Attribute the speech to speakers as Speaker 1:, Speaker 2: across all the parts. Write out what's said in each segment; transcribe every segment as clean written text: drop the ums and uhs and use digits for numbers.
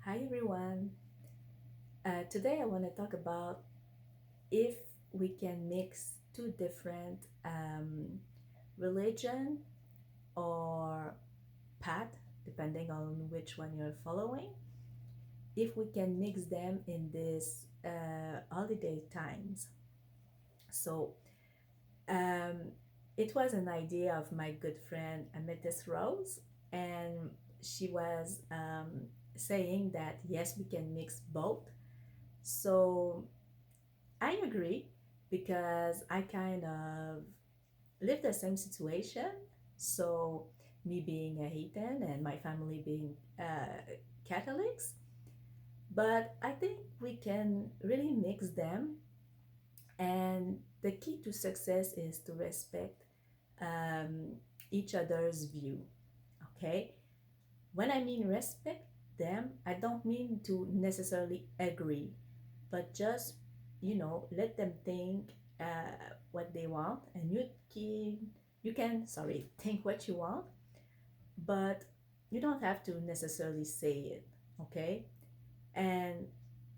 Speaker 1: Hi everyone. Today I want to talk about if we can mix two different religion or path, depending on which one you're following. If we can mix them in this holiday times. So um, it was an idea of my good friend Amethyst Rose, and she was saying that yes, we can mix both. So I agree because I kind of live the same situation. So, me being a heathen and my family being Catholics, but I think we can really mix them. And the key to success is to respect um, each other's view. Okay. When I mean respect them, I don't mean to necessarily agree, but just let them think what they want, and you can sorry think what you want, but you don't have to necessarily say it. Okay. And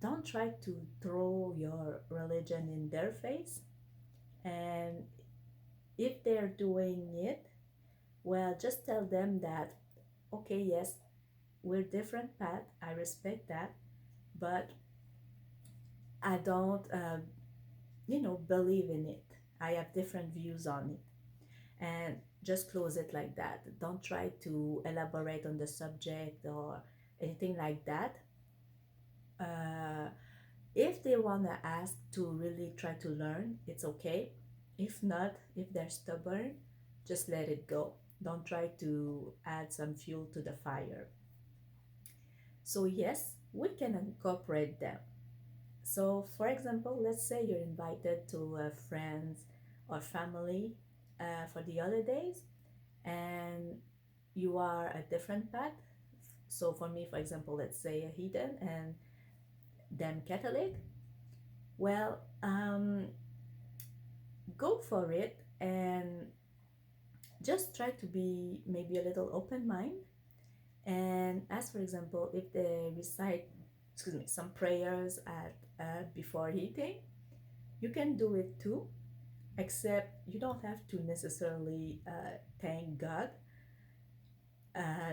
Speaker 1: don't try to throw your religion in their face. And if they're doing it, well, just tell them that okay, yes, we're different path, I respect that, but I don't believe in it. I have different views on it. And just close it like that. Don't try to elaborate on the subject or anything like that. Uh, if they want to ask to really try to learn, it's okay. If not, if they're stubborn, just let it go. Don't try to add some fuel to the fire. So, yes, we can incorporate them. So, for example, let's say you're invited to friends or family for the holidays, and you are a different path. So, for me, for example, let's say a heathen and them Catholic. Well, go for it and just try to be maybe a little open mind. And as for example, if they recite, excuse me, some prayers at before eating, you can do it too, except you don't have to necessarily thank God.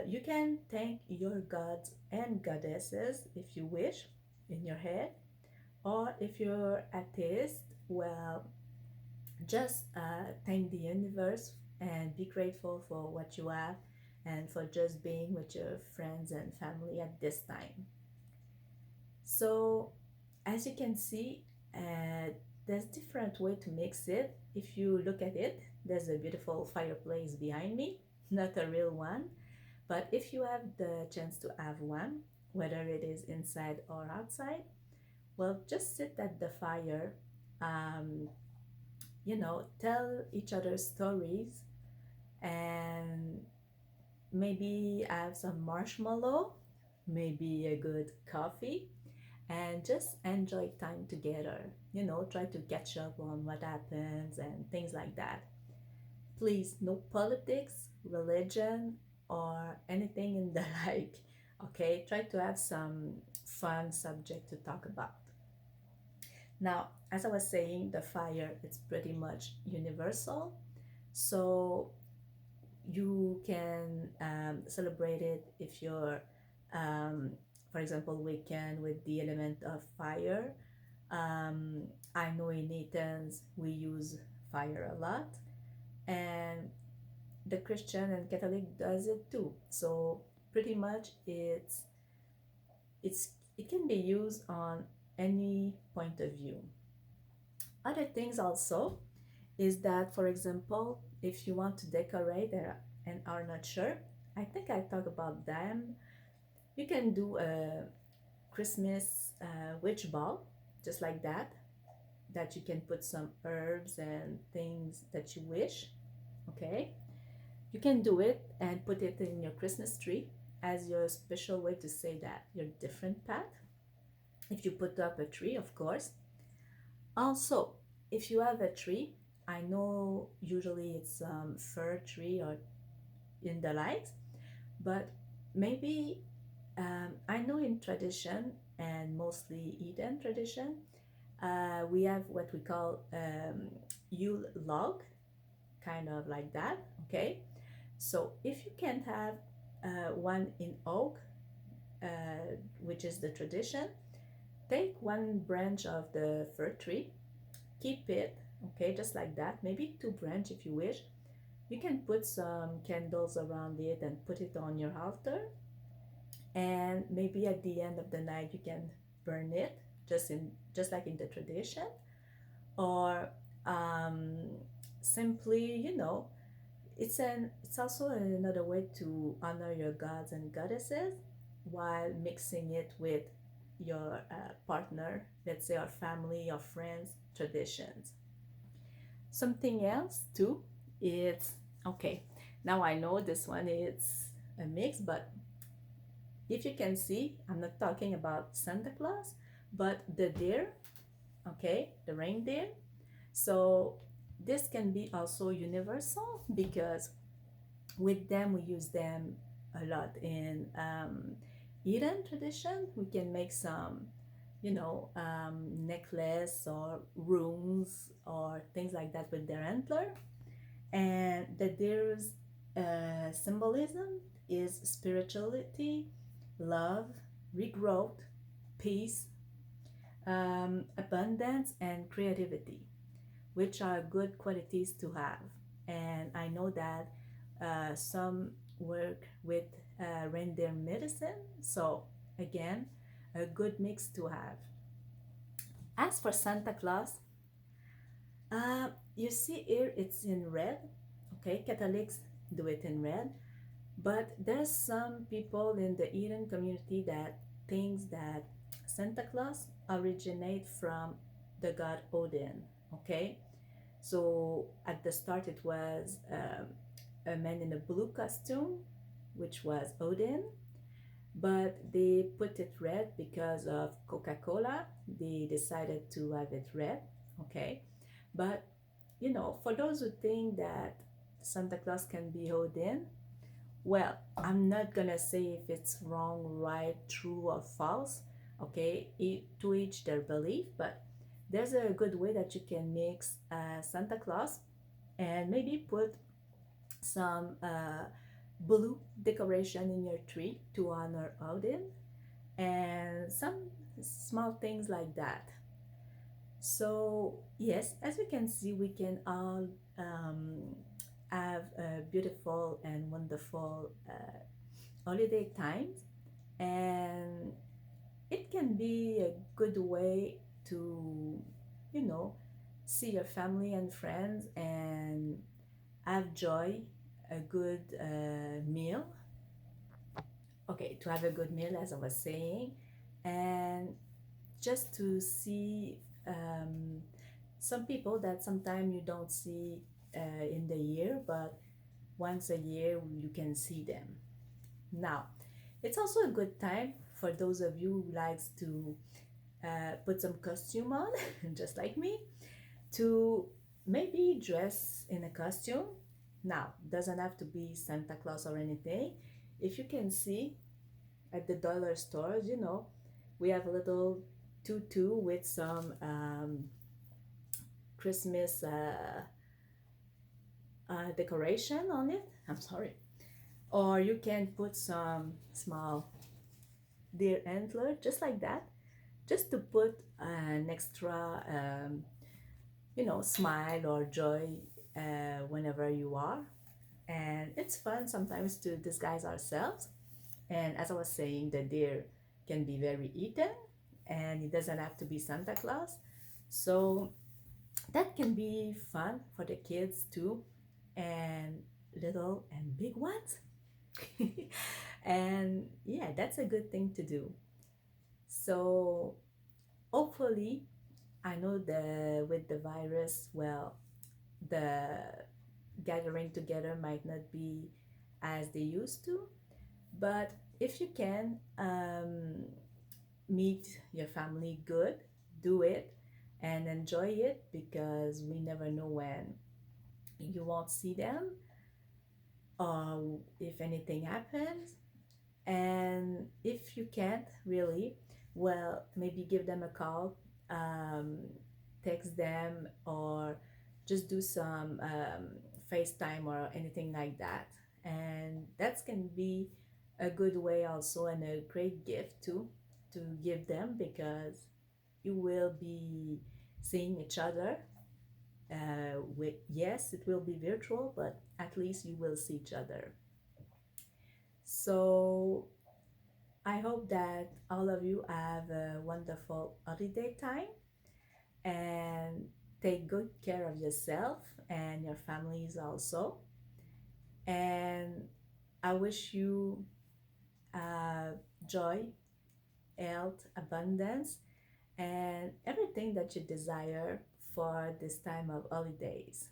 Speaker 1: You can thank your gods and goddesses if you wish in your head, or if you're atheist, well, just thank the universe and be grateful for what you have and for just being with your friends and family at this time. So, as you can see, there's different way to mix it. If you look at it, there's a beautiful fireplace behind me, not a real one, but if you have the chance to have one, whether it is inside or outside, well, just sit at the fire, um, tell each other stories, and maybe have some marshmallow, maybe a good coffee, and just enjoy time together. Try to catch up on what happens and things like that. Please, no politics, religion, or anything in the like. Okay, try to have some fun subject to talk about. Now, as I was saying, the fire it's pretty much universal. So you can celebrate it if you're, um, for example, weekend with the element of fire. Um, I know in Athens we use fire a lot, and the Christian and Catholic does it too. So pretty much it can be used on any point of view. Other things also is that, for example, if you want to decorate and are not sure, I think I talked about them. You can do a Christmas witch ball, just like that, that you can put some herbs and things that you wish. Okay, you can do it and put it in your Christmas tree as your special way to say that you're different path. If you put up a tree, of course. Also, if you have a tree, I know usually it's fir tree or in the light, but maybe I know in tradition and mostly Eden tradition, we have what we call Yule log, kind of like that. Okay, so if you can't have one in oak, which is the tradition, take one branch of the fir tree, keep it, okay, just like that, maybe two branch if you wish. You can put some candles around it and put it on your altar, and maybe at the end of the night you can burn it, just like in the tradition. Or um, simply, it's also another way to honor your gods and goddesses while mixing it with your partner, let's say, our family or friends traditions. Something else too, it's okay. Now I know this one is a mix, but if you can see, I'm not talking about Santa Claus, but the deer, okay, the reindeer. So this can be also universal because with them we use them a lot in Eden tradition. We can make some, necklace or rings or things like that with their antler. And the deer's symbolism is spirituality, love, regrowth, peace, abundance, and creativity, which are good qualities to have. And I know that some work with reindeer medicine, so again, a good mix to have. As for Santa Claus, you see here it's in red. Okay, Catholics do it in red, but there's some people in the Eden community that thinks that Santa Claus originate from the god Odin. Okay, so at the start it was a man in a blue costume, which was Odin, but they put it red because of Coca-Cola. They decided to have it red. Okay, but for those who think that Santa Claus can be Odin, well, I'm not gonna say if it's wrong, right, true, or false. Okay, to each their belief, but there's a good way that you can mix Santa Claus and maybe put some blue decoration in your tree to honor Odin and some small things like that. So, yes, as you can see, we can all have a beautiful and wonderful holiday times, and it can be a good way to, you know, see your family and friends and have joy, a good meal. Okay, to have a good meal, as I was saying, and just to see some people that sometimes you don't see in the year, but once a year you can see them. Now, it's also a good time for those of you who likes to put some costume on, just like me, to maybe dress in a costume. Now, doesn't have to be Santa Claus or anything. If you can see at the dollar stores, we have a little tutu with some Christmas decoration on it. I'm sorry. Or you can put some small deer antler, just like that, just to put an extra, smile or joy whenever you are. And it's fun sometimes to disguise ourselves. And as I was saying, the deer can be very eaten, and it doesn't have to be Santa Claus. So that can be fun for the kids too, and little and big ones. And yeah, that's a good thing to do. So hopefully, I know the with the virus, well, the gathering together might not be as they used to, but if you can meet your family good, do it and enjoy it, because we never know when you won't see them or if anything happens. And if you can't really, well, maybe give them a call, um, text them, or just do some FaceTime or anything like that. And that can be a good way also, and a great gift too, to give them, because you will be seeing each other. With, yes, it will be virtual, but at least you will see each other. So I hope that all of you have a wonderful holiday time, and take good care of yourself and your families also. And I wish you joy, health, abundance, and everything that you desire for this time of holidays.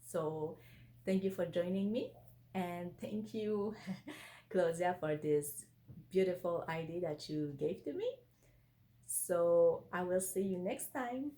Speaker 1: So, thank you for joining me, and thank you, Claudia, for this beautiful idea that you gave to me. So, I will see you next time.